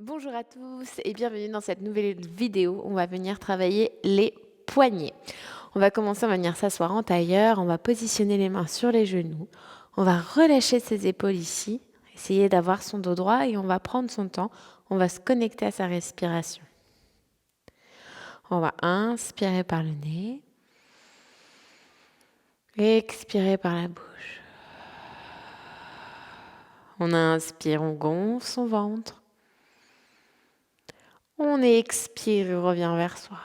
Bonjour à tous et bienvenue dans cette nouvelle vidéo. On va venir travailler les poignets. On va commencer, on va venir s'asseoir en tailleur, on va positionner les mains sur les genoux, on va relâcher ses épaules ici, essayer d'avoir son dos droit et on va prendre son temps, on va se connecter à sa respiration. On va inspirer par le nez, expirer par la bouche. On inspire, on gonfle son ventre. On expire et revient vers soi.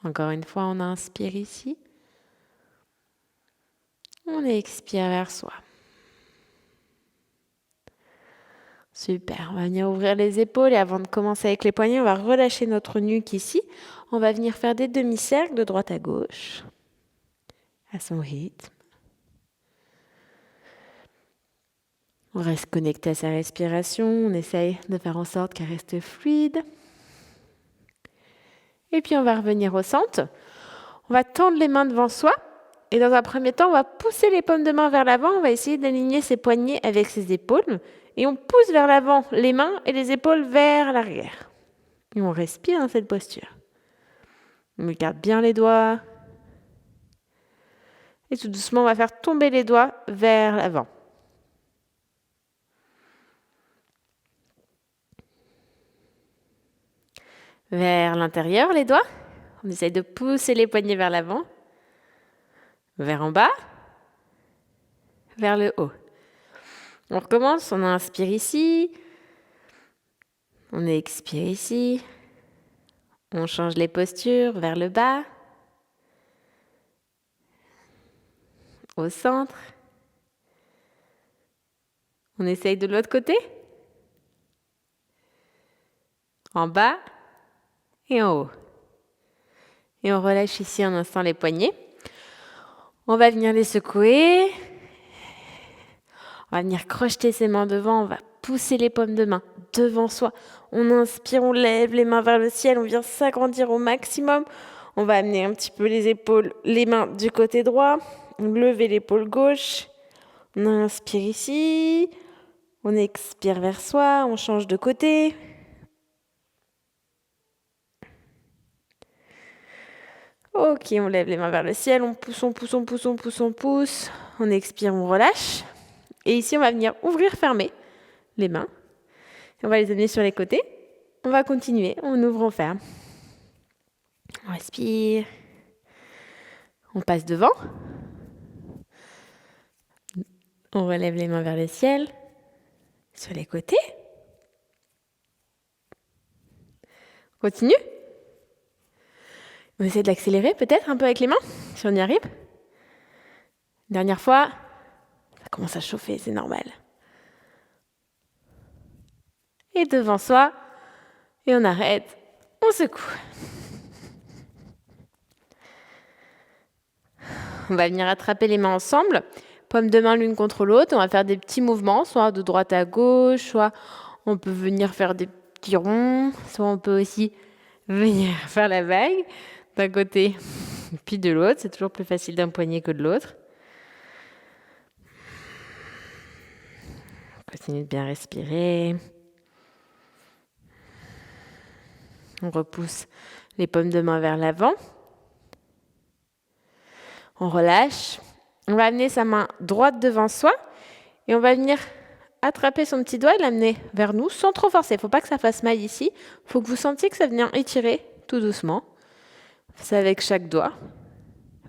Encore une fois, on inspire ici. On expire vers soi. Super, on va venir ouvrir les épaules et avant de commencer avec les poignets, on va relâcher notre nuque ici. On va venir faire des demi-cercles de droite à gauche, à son rythme. On reste connecté à sa respiration, on essaye de faire en sorte qu'elle reste fluide. Et puis on va revenir au centre. On va tendre les mains devant soi. Et dans un premier temps, on va pousser les paumes de main vers l'avant. On va essayer d'aligner ses poignets avec ses épaules. Et on pousse vers l'avant les mains et les épaules vers l'arrière. Et on respire dans cette posture. On garde bien les doigts. Et tout doucement, on va faire tomber les doigts vers l'avant. Vers l'intérieur, les doigts. On essaye de pousser les poignets vers l'avant. Vers en bas. Vers le haut. On recommence, on inspire ici. On expire ici. On change les postures vers le bas. Au centre. On essaye de l'autre côté. En bas et en haut. Et on relâche ici un instant les poignets. On va venir les secouer. On va venir crocheter ses mains devant. On va pousser les paumes de main devant soi. On inspire, on lève les mains vers le ciel. On vient s'agrandir au maximum. On va amener un petit peu les épaules, les mains du côté droit. On lève l'épaule gauche. On inspire ici. On expire vers soi. On change de côté. Ok, on lève les mains vers le ciel, on pousse, on pousse, on pousse, on pousse, on pousse. On expire, on relâche. Et ici, on va venir ouvrir, fermer les mains. On va les amener sur les côtés. On va continuer, on ouvre, on ferme. On respire. On passe devant. On relève les mains vers le ciel. Sur les côtés. On continue. On essaie de l'accélérer peut-être un peu avec les mains, si on y arrive. Dernière fois, ça commence à chauffer, c'est normal. Et devant soi, et on arrête, on secoue. On va venir attraper les mains ensemble, paumes de main l'une contre l'autre. On va faire des petits mouvements, soit de droite à gauche, soit on peut venir faire des petits ronds, soit on peut aussi venir faire la vague d'un côté puis de l'autre. C'est toujours plus facile d'un poignet que de l'autre. On continue de bien respirer. On repousse les paumes de main vers l'avant. On relâche. On va amener sa main droite devant soi et on va venir attraper son petit doigt et l'amener vers nous sans trop forcer. Il ne faut pas que ça fasse mal ici. Il faut que vous sentiez que ça vient étirer tout doucement. C'est avec chaque doigt.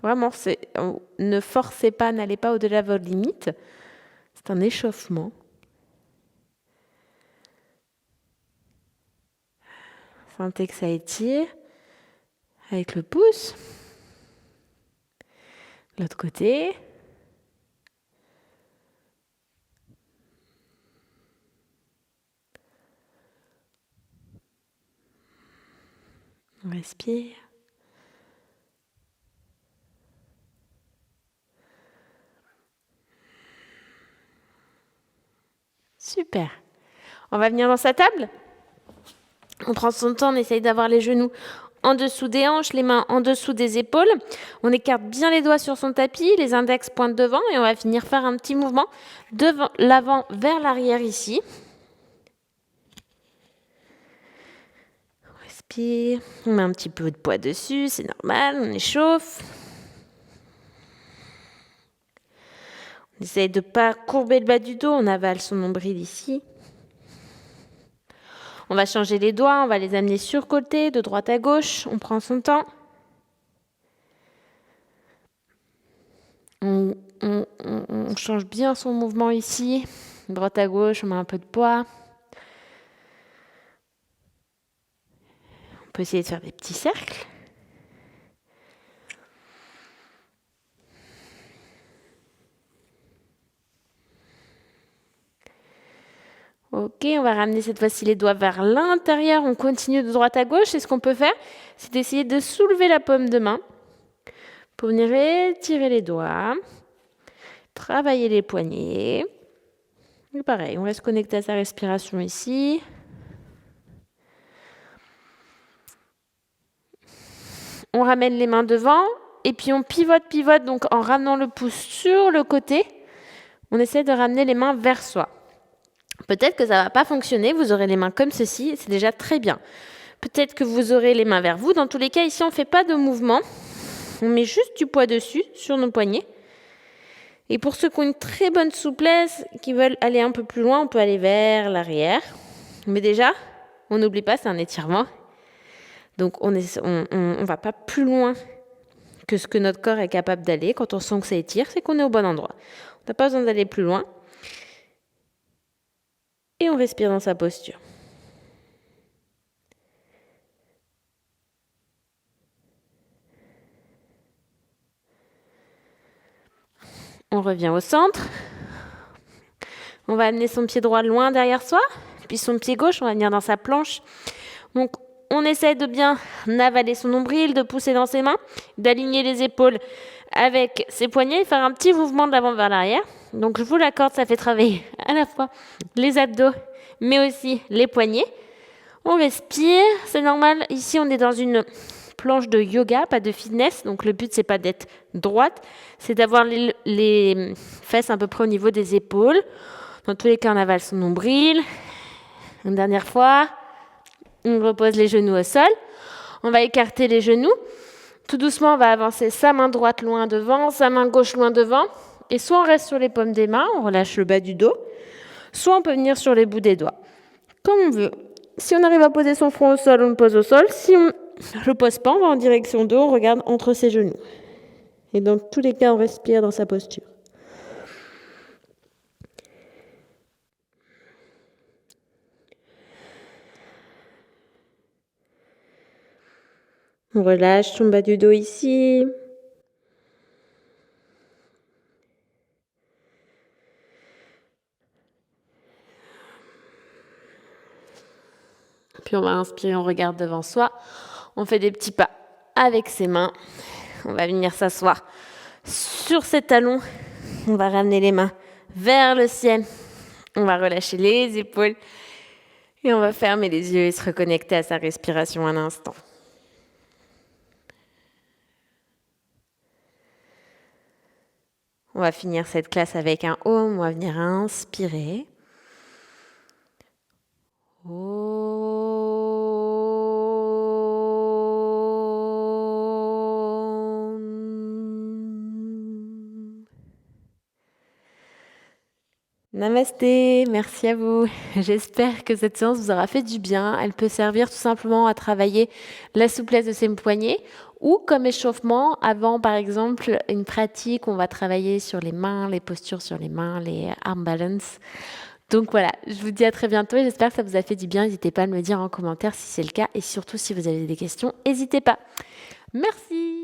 Vraiment, ne forcez pas, n'allez pas au-delà de vos limites. C'est un échauffement. Sentez que ça étire avec le pouce. L'autre côté. On respire. Super. On va venir dans sa table. On prend son temps, on essaye d'avoir les genoux en dessous des hanches, les mains en dessous des épaules. On écarte bien les doigts sur son tapis, les index pointent devant et on va finir faire un petit mouvement de l'avant vers l'arrière ici. respire. On met un petit peu de poids dessus, c'est normal, on échauffe. On essaye de ne pas courber le bas du dos, on avale son nombril ici. On va changer les doigts, on va les amener sur côté, de droite à gauche, on prend son temps. On change bien son mouvement ici, de droite à gauche, on met un peu de poids. On peut essayer de faire des petits cercles. Ok, on va ramener cette fois-ci les doigts vers l'intérieur. On continue de droite à gauche. Et ce qu'on peut faire, c'est d'essayer de soulever la paume de main pour venir étirer les doigts, travailler les poignets. Et pareil, on reste connecté à sa respiration ici. On ramène les mains devant et puis on pivote. Donc en ramenant le pouce sur le côté, on essaie de ramener les mains vers soi. Peut-être que ça ne va pas fonctionner, vous aurez les mains comme ceci, c'est déjà très bien. Peut-être que vous aurez les mains vers vous. Dans tous les cas, ici, on ne fait pas de mouvement. On met juste du poids dessus, sur nos poignets. Et pour ceux qui ont une très bonne souplesse, qui veulent aller un peu plus loin, on peut aller vers l'arrière. Mais déjà, on n'oublie pas, c'est un étirement. Donc, on ne va pas plus loin que ce que notre corps est capable d'aller. Quand on sent que ça étire, c'est qu'on est au bon endroit. On n'a pas besoin d'aller plus loin. Et on respire dans sa posture. On revient au centre. On va amener son pied droit loin derrière soi. Puis son pied gauche, on va venir dans sa planche. Donc, on essaie de bien avaler son nombril, de pousser dans ses mains, d'aligner les épaules avec ses poignets, faire un petit mouvement de l'avant vers l'arrière. Donc, je vous l'accorde, ça fait travailler à la fois les abdos, mais aussi les poignets. On respire, c'est normal. Ici, on est dans une planche de yoga, pas de fitness. Donc, le but, c'est pas d'être droite, c'est d'avoir les fesses à peu près au niveau des épaules. Dans tous les cas, on avale son nombril. Une dernière fois, on repose les genoux au sol. On va écarter les genoux. Tout doucement, on va avancer sa main droite loin devant, sa main gauche loin devant. Et soit on reste sur les paumes des mains, on relâche le bas du dos. Soit on peut venir sur les bouts des doigts. Comme on veut. Si on arrive à poser son front au sol, on le pose au sol. Si on ne le pose pas, on va en direction d'eau, on regarde entre ses genoux. Et dans tous les cas, on respire dans sa posture. On relâche son bas du dos ici. Puis on va inspirer, on regarde devant soi. On fait des petits pas avec ses mains. On va venir s'asseoir sur ses talons. On va ramener les mains vers le ciel. On va relâcher les épaules. Et on va fermer les yeux et se reconnecter à sa respiration un instant. On va finir cette classe avec un Om. On va venir inspirer. Namasté, merci à vous. J'espère que cette séance vous aura fait du bien. Elle peut servir tout simplement à travailler la souplesse de ses poignets ou comme échauffement avant, par exemple, une pratique où on va travailler sur les mains, les postures sur les mains, les arm balance. Donc voilà, je vous dis à très bientôt et j'espère que ça vous a fait du bien. N'hésitez pas à me le dire en commentaire si c'est le cas et surtout si vous avez des questions, n'hésitez pas. Merci.